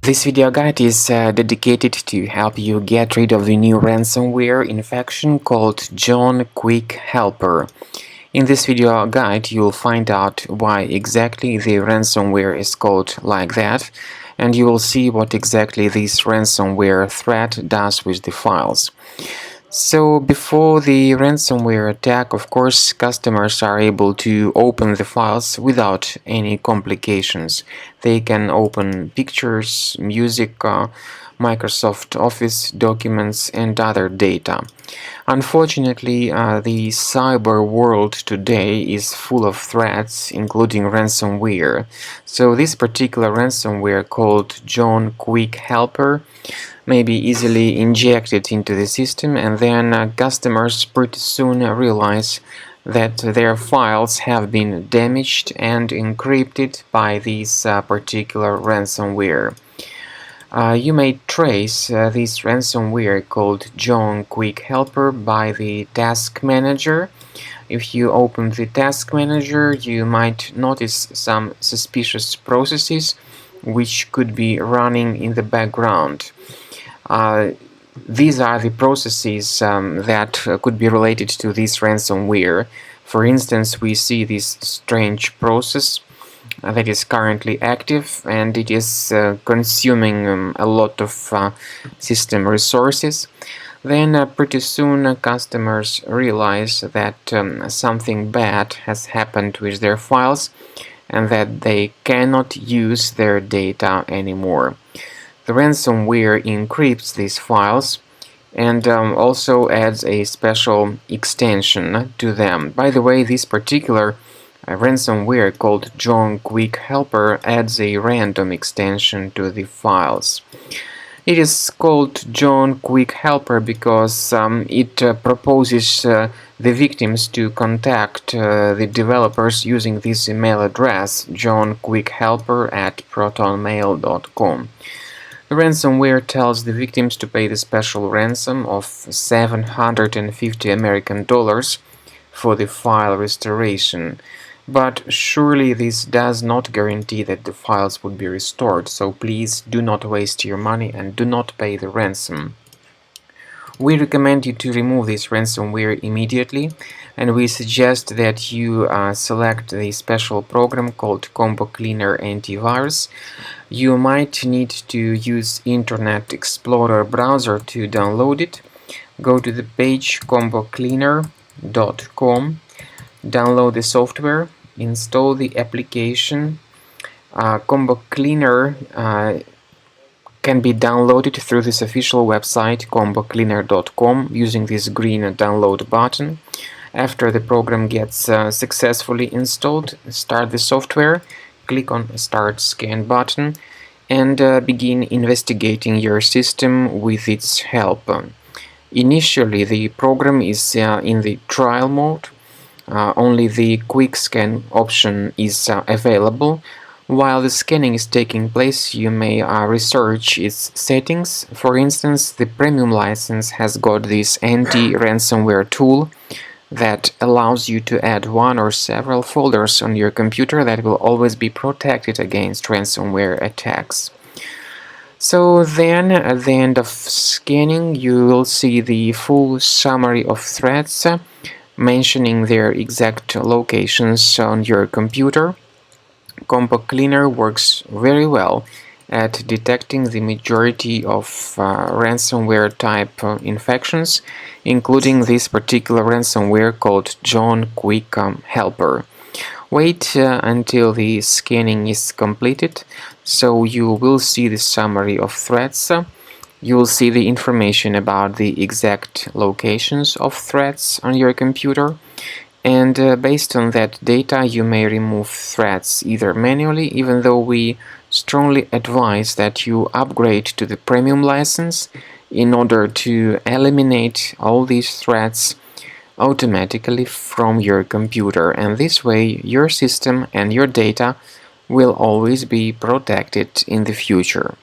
This video guide is dedicated to help you get rid of the new ransomware infection called Johnquickhelper. In this video guide, you'll find out why exactly the ransomware is called like that, and you will see what exactly this ransomware threat does with the files. So before the ransomware attack, of course, customers are able to open the files without any complications. They can open pictures, music, Microsoft Office documents, and other data. Unfortunately, the cyber world today is full of threats, including ransomware. So this particular ransomware called Johnquickhelper may be easily injected into the system, and then customers pretty soon realize that their files have been damaged and encrypted by this particular ransomware. You may trace this ransomware called Johnquickhelper by the task manager. If you open the task manager, you might notice some suspicious processes which could be running in the background. These are the processes that could be related to this ransomware. For instance, we see this strange process that is currently active, and it is consuming a lot of system resources. Then pretty soon customers realize that something bad has happened with their files and that they cannot use their data anymore. The ransomware encrypts these files and also adds a special extension to them. By the way, this particular ransomware called Johnquickhelper adds a random extension to the files. It is called Johnquickhelper because it proposes the victims to contact the developers using this email address, johnquickhelper@protonmail.com. The ransomware tells the victims to pay the special ransom of $750 American for the file restoration. But surely this does not guarantee that the files would be restored, so please do not waste your money and do not pay the ransom. We recommend you to remove this ransomware immediately, and we suggest that you select the special program called Combo Cleaner Antivirus. You might need to use Internet Explorer browser to download it. Go to the page combocleaner.com, download the software, install the application. Combo Cleaner can be downloaded through this official website combocleaner.com using this green download button. After the program gets successfully installed, start the software, click on Start Scan button, and begin investigating your system with its help. Initially, the program is in the trial mode. Only the quick scan option is available. While the scanning is taking place, you may research its settings. For instance, the premium license has got this anti-ransomware tool that allows you to add one or several folders on your computer that will always be protected against ransomware attacks. So then, at the end of scanning, you will see the full summary of threats mentioning their exact locations on your computer. Combo Cleaner works very well at detecting the majority of ransomware type infections, including this particular ransomware called Johnquickhelper. Wait until the scanning is completed, so you will see the summary of threats. You will see the information about the exact locations of threats on your computer, and based on that data you may remove threats either manually, even though we strongly advise that you upgrade to the premium license in order to eliminate all these threats automatically from your computer, and this way your system and your data will always be protected in the future.